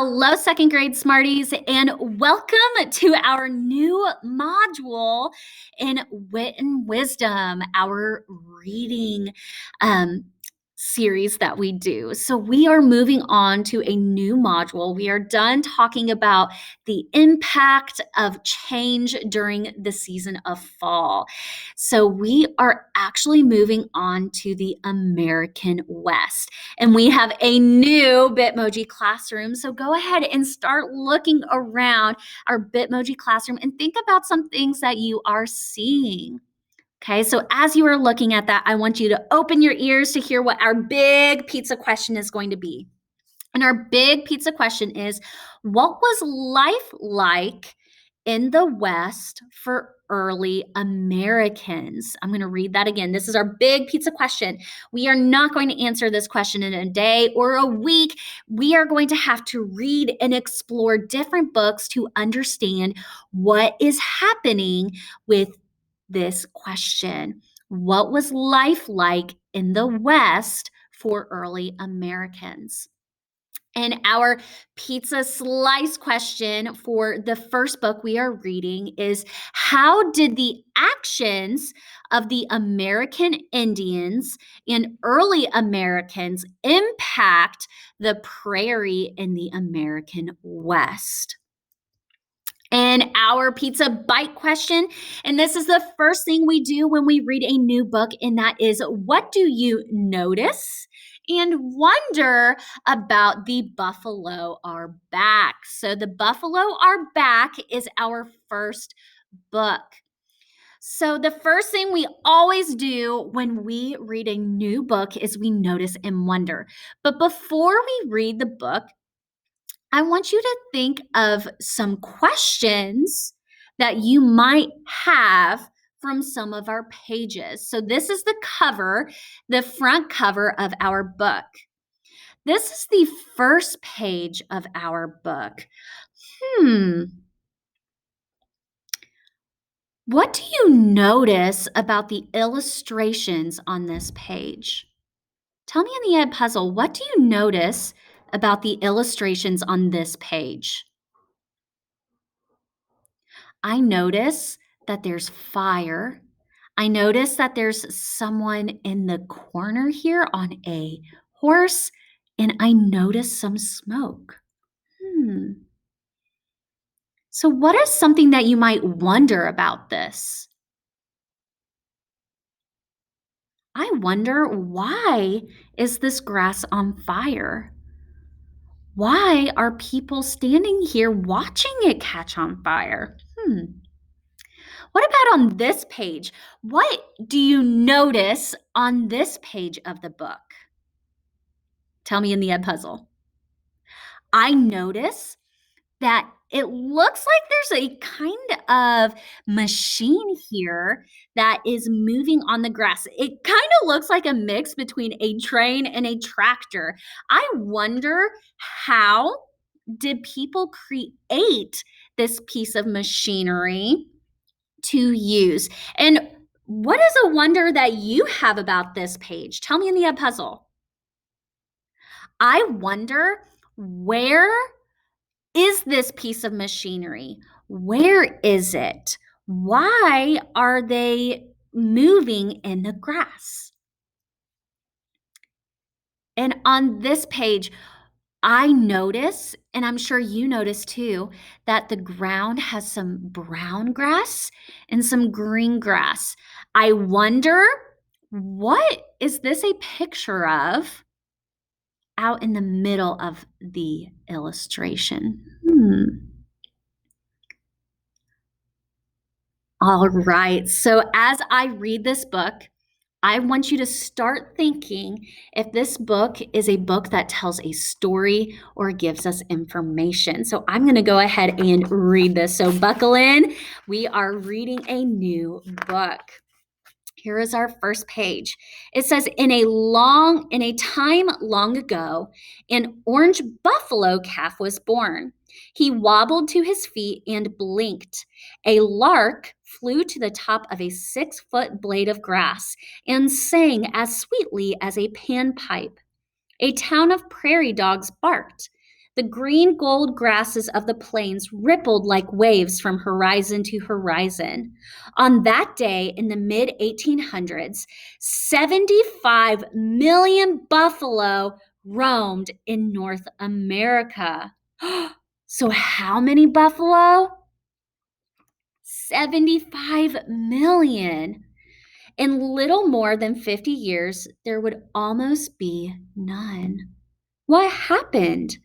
Hello, second grade Smarties, and welcome to our new module in Wit and Wisdom, our reading series that we do. So, we are moving on to a new module. We are done talking about the impact of change during the season of fall. So, we are actually moving on to the American West. And we have a new Bitmoji classroom. So go ahead and start looking around our Bitmoji classroom and think about some things that you are seeing. Okay, so as you are looking at that, I want you to open your ears to hear what our big pizza question is going to be. And our big pizza question is, what was life like in the West for early Americans? I'm going to read that again. This is our big pizza question. We are not going to answer this question in a day or a week. We are going to have to read and explore different books to understand what is happening with this question. What was life like in the West for early Americans? And our pizza slice question for the first book we are reading is, how did the actions of the American Indians and early Americans impact the prairie in the American West? And our pizza bite question, and this is the first thing we do when we read a new book, and that is, what do you notice and wonder about the buffalo are back? So the buffalo are back is our first book. So the first thing we always do when we read a new book is we notice and wonder. But before we read the book, I want you to think of some questions that you might have from some of our pages. So this is the cover, the front cover of our book. This is the first page of our book. What do you notice about the illustrations on this page? Tell me in the Ed Puzzle, what do you notice about the illustrations on this page? I notice that there's fire. I notice that there's someone in the corner here on a horse, and I notice some smoke. So what is something that you might wonder about this? I wonder, why is this grass on fire? Why are people standing here watching it catch on fire? What about on this page? What do you notice on this page of the book? Tell me in the Ed Puzzle. I notice that it looks like there's a kind of machine here that is moving on the grass. It kind of looks like a mix between a train and a tractor. I wonder, how did people create this piece of machinery to use? And what is a wonder that you have about this page? Tell me in the Ed Puzzle. I wonder, where is this piece of machinery? Where is it? Why are they moving in the grass? And on this page, I notice, and I'm sure you notice too, that the ground has some brown grass and some green grass. I wonder, what is this a picture of out in the middle of the illustration? All right, so as I read this book, I want you to start thinking if this book is a book that tells a story or gives us information. So I'm going to go ahead and read this. So buckle in. We are reading a new book. Here is our first page. It says, in a time long ago, an orange buffalo calf was born. He wobbled to his feet and blinked. A lark flew to the top of a 6-foot blade of grass and sang as sweetly as a panpipe. A town of prairie dogs barked. The green gold grasses of the plains rippled like waves from horizon to horizon. On that day in the mid 1800s, 75 million buffalo roamed in North America. So, how many buffalo? 75 million. In little more than 50 years, there would almost be none. What happened?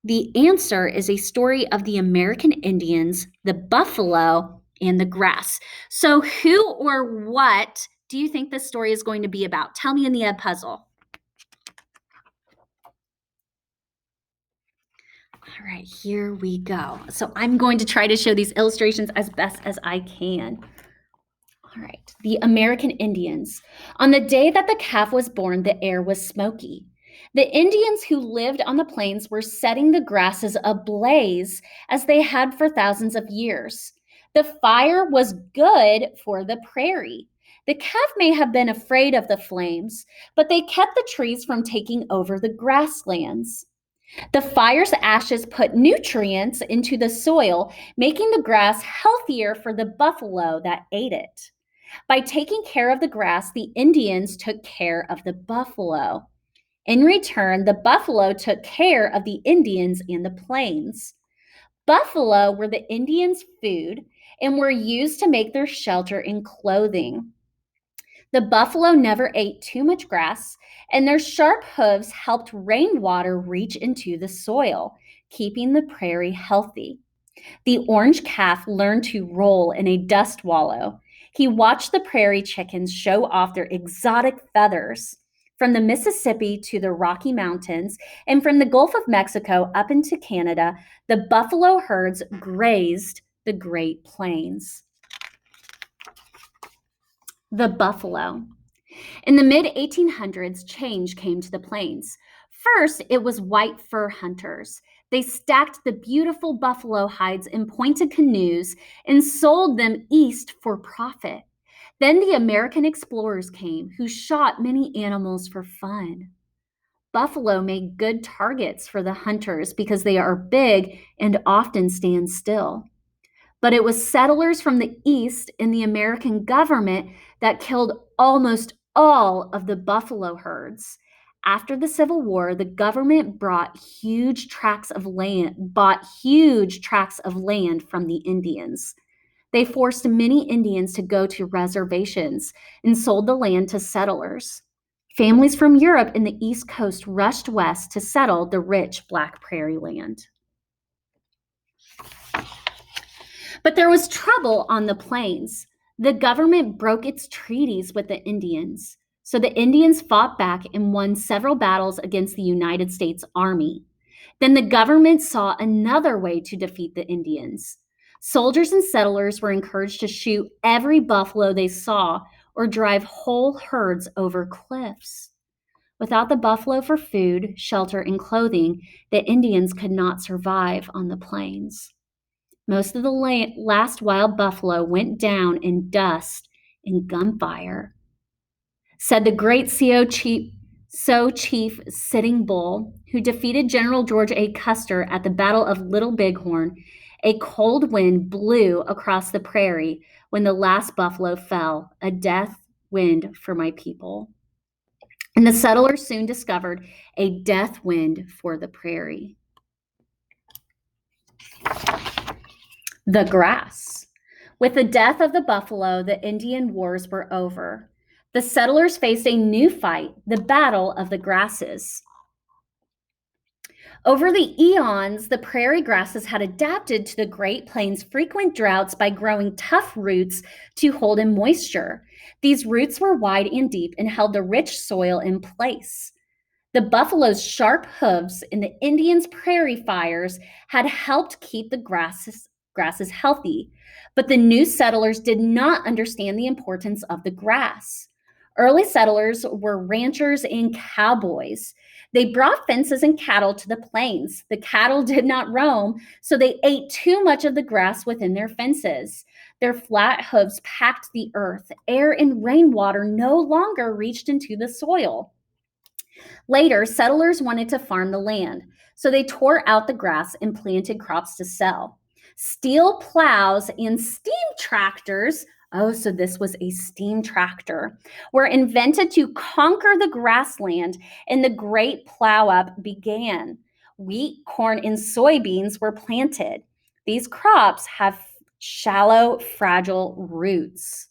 The answer is a story of the American Indians, the buffalo, and the grass. So, who or what do you think this story is going to be about? Tell me in the puzzle. All right, here we go. So, I'm going to try to show these illustrations as best as I can. All right, the American Indians. On the day that the calf was born, the air was smoky. The Indians who lived on the plains were setting the grasses ablaze as they had for thousands of years. The fire was good for the prairie. The calf may have been afraid of the flames, but they kept the trees from taking over the grasslands. The fire's ashes put nutrients into the soil, making the grass healthier for the buffalo that ate it. By taking care of the grass, the Indians took care of the buffalo. In return, the buffalo took care of the Indians and the plains. Buffalo were the Indians' food and were used to make their shelter and clothing. The buffalo never ate too much grass, and their sharp hooves helped rainwater reach into the soil, keeping the prairie healthy. The orange calf learned to roll in a dust wallow. He watched the prairie chickens show off their exotic feathers. From the Mississippi to the Rocky Mountains, and from the Gulf of Mexico up into Canada, the buffalo herds grazed the Great Plains. The buffalo. In the mid 1800s, change came to the plains. First, it was white fur hunters. They stacked the beautiful buffalo hides in pointed canoes and sold them east for profit. Then the American explorers came, who shot many animals for fun. Buffalo make good targets for the hunters because they are big and often stand still. But it was settlers from the east and the American government that killed almost all of the buffalo herds. After the Civil War, the government bought huge tracts of land from the Indians. They forced many Indians to go to reservations and sold the land to settlers. Families from Europe and the East Coast rushed west to settle the rich Black Prairie land. But there was trouble on the plains. The government broke its treaties with the Indians. So the Indians fought back and won several battles against the United States Army. Then the government saw another way to defeat the Indians. Soldiers and settlers were encouraged to shoot every buffalo they saw or drive whole herds over cliffs. Without the buffalo for food, shelter, and clothing, the Indians could not survive on the plains. Most of the last wild buffalo went down in dust and gunfire. Said the great Sioux Chief Sitting Bull, who defeated General George A. Custer at the Battle of Little Bighorn, a cold wind blew across the prairie when the last buffalo fell, a death wind for my people. And the settlers soon discovered a death wind for the prairie. The grass. With the death of the buffalo, the Indian wars were over. The settlers faced a new fight, the Battle of the Grasses. Over the eons, the prairie grasses had adapted to the Great Plains' frequent droughts by growing tough roots to hold in moisture. These roots were wide and deep and held the rich soil in place. The buffalo's sharp hooves in the Indians' prairie fires had helped keep the grasses healthy, but the new settlers did not understand the importance of the grass. Early settlers were ranchers and cowboys. They brought fences and cattle to the plains. The cattle did not roam, so they ate too much of the grass within their fences. Their flat hooves packed the earth. Air and rainwater no longer reached into the soil. Later, settlers wanted to farm the land, So they tore out the grass and planted crops to sell. Steel plows and steam tractors, oh, so this was a steam tractor, were invented to conquer the grassland, and the great plow up began. Wheat, corn, and soybeans were planted. These crops have shallow, fragile roots.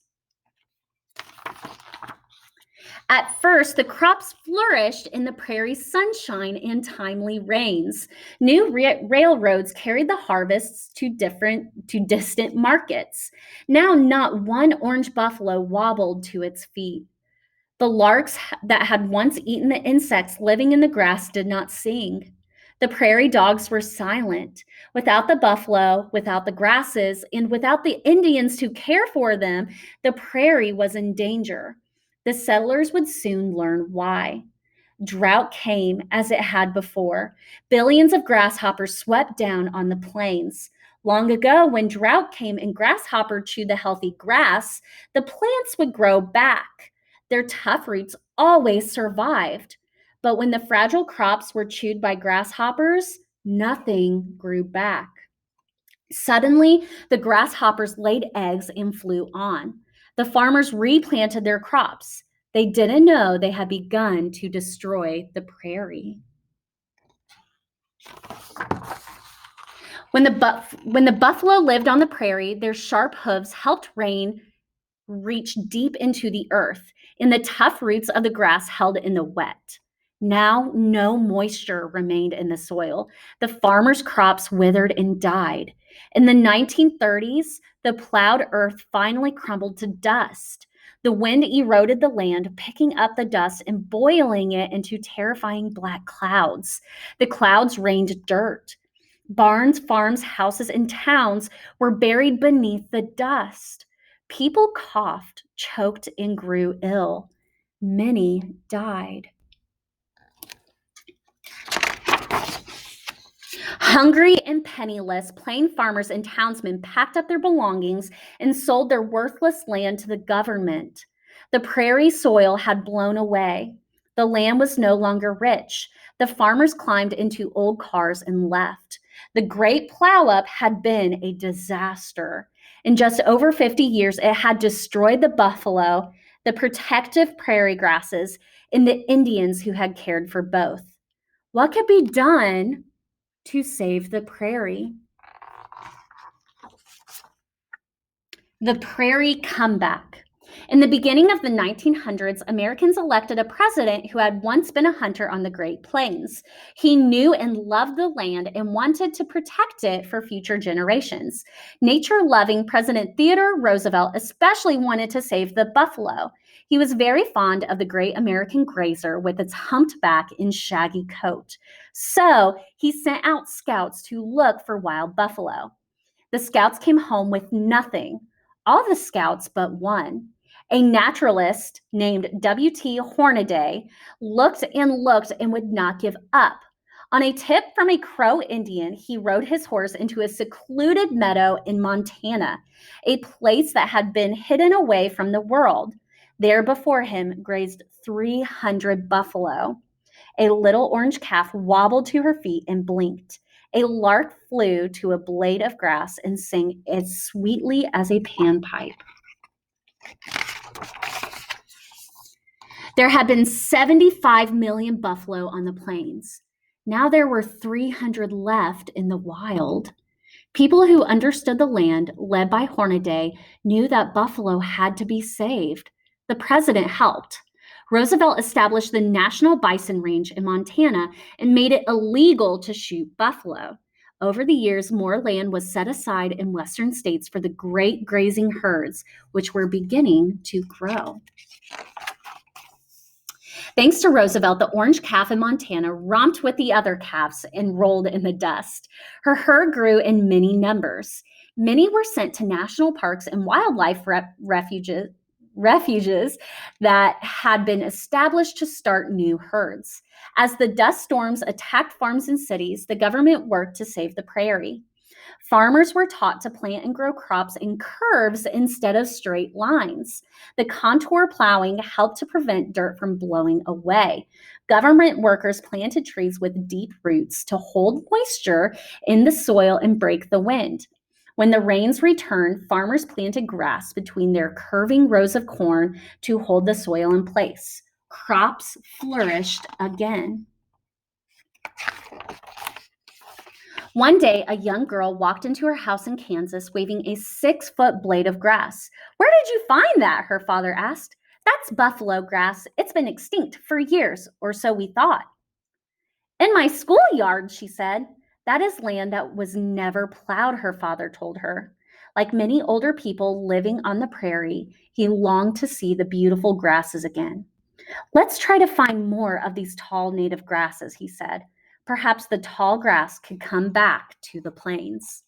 At first, the crops flourished in the prairie's sunshine and timely rains. New railroads carried the harvests to distant markets. Now, not one orange buffalo wobbled to its feet. The larks that had once eaten the insects living in the grass did not sing. The prairie dogs were silent. Without the buffalo, without the grasses, and without the Indians to care for them, the prairie was in danger. The settlers would soon learn why. Drought came as it had before. Billions of grasshoppers swept down on the plains. Long ago, when drought came and grasshopper chewed the healthy grass, the plants would grow back. Their tough roots always survived. But when the fragile crops were chewed by grasshoppers, nothing grew back. Suddenly, the grasshoppers laid eggs and flew on. The farmers replanted their crops. They didn't know they had begun to destroy the prairie. When the buffalo lived on the prairie, their sharp hooves helped rain reach deep into the earth, and the tough roots of the grass held in the wet. Now, no moisture remained in the soil. The farmers' crops withered and died. In the 1930s, the plowed earth finally crumbled to dust. The wind eroded the land, picking up the dust and boiling it into terrifying black clouds. The clouds rained dirt. Barns, farms, houses, and towns were buried beneath the dust. People coughed, choked, and grew ill. Many died. Hungry and penniless, plain farmers and townsmen packed up their belongings and sold their worthless land to the government. The prairie soil had blown away. The land was no longer rich. The farmers climbed into old cars and left. The great plow-up had been a disaster. In just over 50 years, it had destroyed the buffalo, the protective prairie grasses, and the Indians who had cared for both. What could be done to save the prairie? The Prairie Comeback. In the beginning of the 1900s, Americans elected a president who had once been a hunter on the Great Plains. He knew and loved the land and wanted to protect it for future generations. Nature-loving President Theodore Roosevelt especially wanted to save the buffalo. He was very fond of the great American grazer with its humped back and shaggy coat. So he sent out scouts to look for wild buffalo. The scouts came home with nothing. All the scouts but one. A naturalist named W.T. Hornaday looked and would not give up. On a tip from a Crow Indian, he rode his horse into a secluded meadow in Montana, a place that had been hidden away from the world. There before him grazed 300 buffalo. A little orange calf wobbled to her feet and blinked. A lark flew to a blade of grass and sang as sweetly as a panpipe. There had been 75 million buffalo on the plains. Now there were 300 left in the wild. People who understood the land, led by Hornaday, knew that buffalo had to be saved. The president helped. Roosevelt established the National Bison Range in Montana and made it illegal to shoot buffalo. Over the years, more land was set aside in western states for the great grazing herds, which were beginning to grow. Thanks to Roosevelt, the orange calf in Montana romped with the other calves and rolled in the dust. Her herd grew in many numbers. Many were sent to national parks and wildlife refuges that had been established to start new herds. As the dust storms attacked farms and cities, the government worked to save the prairie. Farmers were taught to plant and grow crops in curves instead of straight lines. The contour plowing helped to prevent dirt from blowing away. Government workers planted trees with deep roots to hold moisture in the soil and break the wind. When the rains returned, farmers planted grass between their curving rows of corn to hold the soil in place. Crops flourished again. One day, a young girl walked into her house in Kansas waving a 6-foot blade of grass. "Where did you find that?" her father asked. "That's buffalo grass. It's been extinct for years, or so we thought." "In my schoolyard," she said. "That is land that was never plowed," her father told her. Like many older people living on the prairie, he longed to see the beautiful grasses again. "Let's try to find more of these tall native grasses," he said. "Perhaps the tall grass could come back to the plains."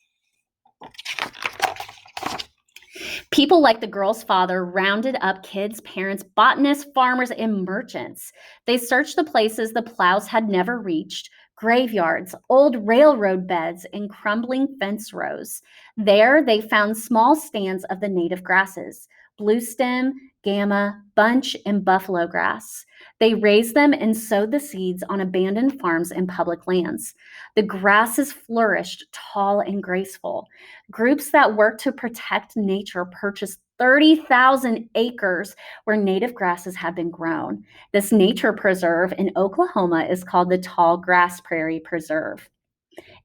People like the girl's father rounded up kids, parents, botanists, farmers, and merchants. They searched the places the plows had never reached: graveyards, old railroad beds, and crumbling fence rows. There, they found small stands of the native grasses: bluestem, gamma, bunch, and buffalo grass. They raised them and sowed the seeds on abandoned farms and public lands. The grasses flourished tall and graceful. Groups that work to protect nature purchased 30,000 acres where native grasses had been grown. This nature preserve in Oklahoma is called the Tall Grass Prairie Preserve.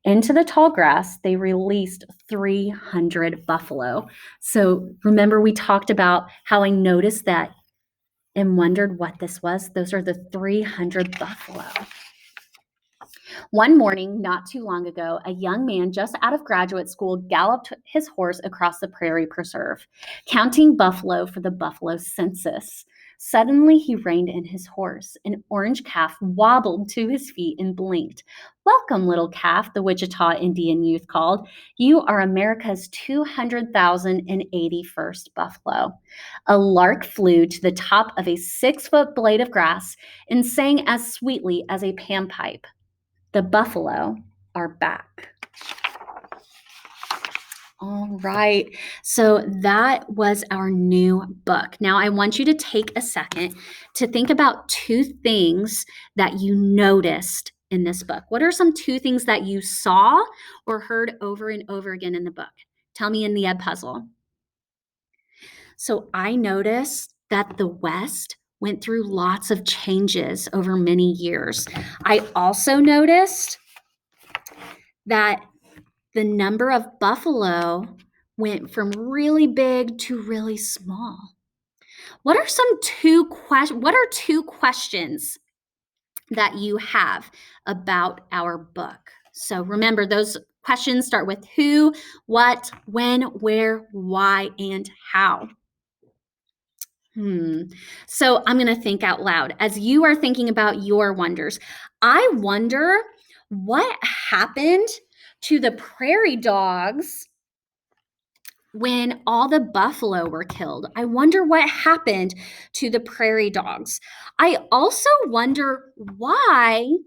Into the tall grass, they released 300 buffalo. So remember, we talked about how I noticed that and wondered what this was? Those are the 300 buffalo. One morning, not too long ago, a young man just out of graduate school galloped his horse across the prairie preserve, counting buffalo for the buffalo census. Suddenly, he reined in his horse. An orange calf wobbled to his feet and blinked. "Welcome, little calf," the Wichita Indian youth called. "You are America's 200,081st buffalo." A lark flew to the top of a 6-foot blade of grass and sang as sweetly as a panpipe. "The buffalo are back." All right. So that was our new book. Now, I want you to take a second to think about 2 things that you noticed in this book. What are some 2 things that you saw or heard over and over again in the book? Tell me in the Ed Puzzle. So I noticed that the West went through lots of changes over many years. I also noticed that the number of buffalo went from really big to really small. What are 2 questions that you have about our book? So remember, those questions start with who, what, when, where, why, and how. So I'm going to think out loud. As you are thinking about your wonders, I wonder what happened to the prairie dogs when all the buffalo were killed. I wonder what happened to the prairie dogs. I also wonder, why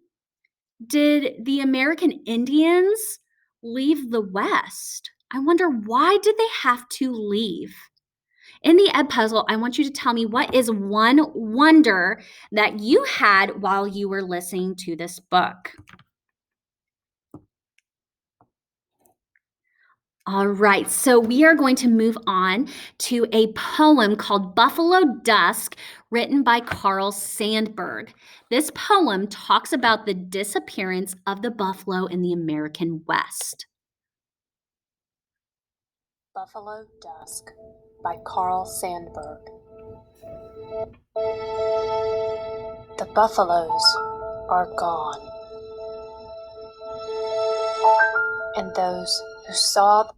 did the American Indians leave the West? I wonder, why did they have to leave? In the Ed Puzzle, I want you to tell me, what is one wonder that you had while you were listening to this book? All right, so we are going to move on to a poem called Buffalo Dusk, written by Carl Sandburg. This poem talks about the disappearance of the buffalo in the American West. Buffalo Dusk by Carl Sandburg. The buffaloes are gone, and those who saw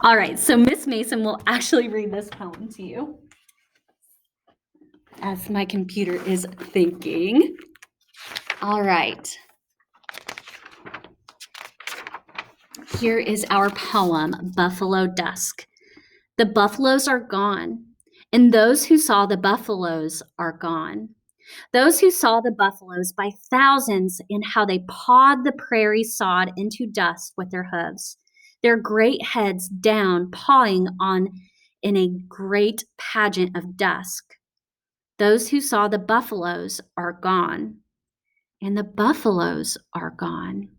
All right, so Miss Mason will actually read this poem to you as my computer is thinking. All right. Here is our poem, Buffalo Dusk. The buffaloes are gone, and those who saw the buffaloes are gone. Those who saw the buffaloes by thousands in how they pawed the prairie sod into dust with their hooves, their great heads down, pawing on in a great pageant of dusk. Those who saw the buffaloes are gone, and the buffaloes are gone.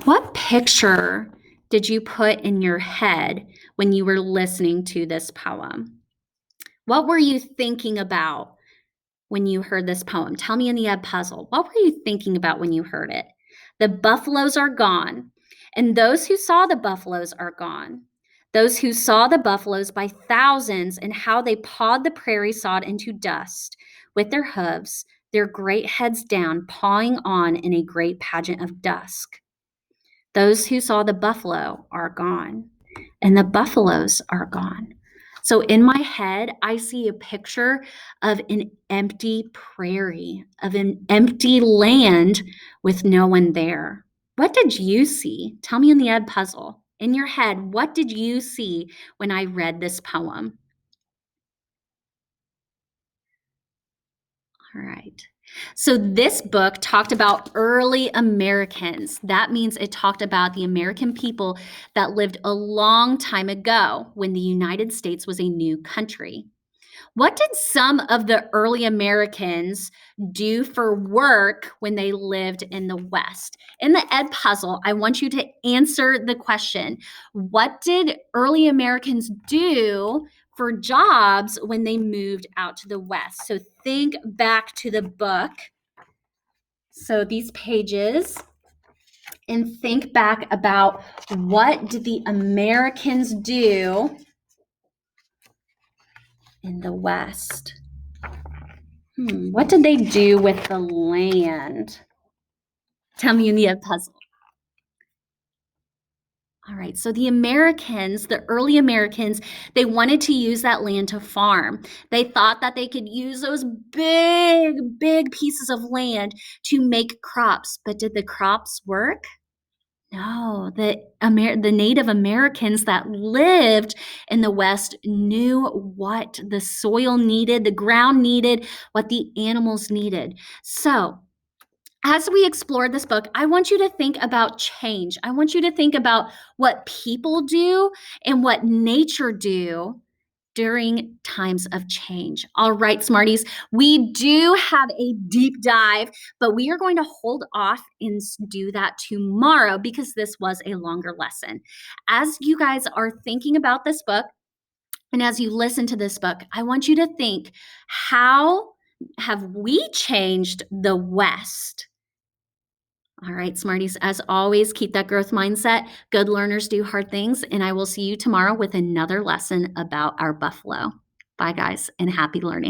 What picture did you put in your head when you were listening to this poem? What were you thinking about when you heard this poem? Tell me in the Ed Puzzle. What were you thinking about when you heard it? The buffaloes are gone, and those who saw the buffaloes are gone. Those who saw the buffaloes by thousands and how they pawed the prairie sod into dust with their hooves, their great heads down, pawing on in a great pageant of dusk. Those who saw the buffalo are gone, and the buffaloes are gone. So in my head, I see a picture of an empty prairie, of an empty land with no one there. What did you see? Tell me in the Ed Puzzle. In your head, what did you see when I read this poem? All right. So this book talked about early Americans. That means it talked about the American people that lived a long time ago when the United States was a new country. What did some of the early Americans do for work when they lived in the West? In the Ed Puzzle, I want you to answer the question, what did early Americans do for jobs when they moved out to the West? So think back to the book. So these pages, and think back about what did the Americans do in the West? What did they do with the land? Tell me in the Ed Puzzle. All right, so the Americans, the early Americans, they wanted to use that land to farm. They thought that they could use those big pieces of land to make crops. But did the crops work? No, the Native Americans that lived in the West knew what the soil needed, the ground needed, what the animals needed. So as we explore this book, I want you to think about change. I want you to think about what people do and what nature do during times of change. All right, Smarties, we do have a deep dive, but we are going to hold off and do that tomorrow because this was a longer lesson. As you guys are thinking about this book, and as you listen to this book, I want you to think, how have we changed the West? All right, Smarties, as always, keep that growth mindset. Good learners do hard things, and I will see you tomorrow with another lesson about our buffalo. Bye, guys, and happy learning.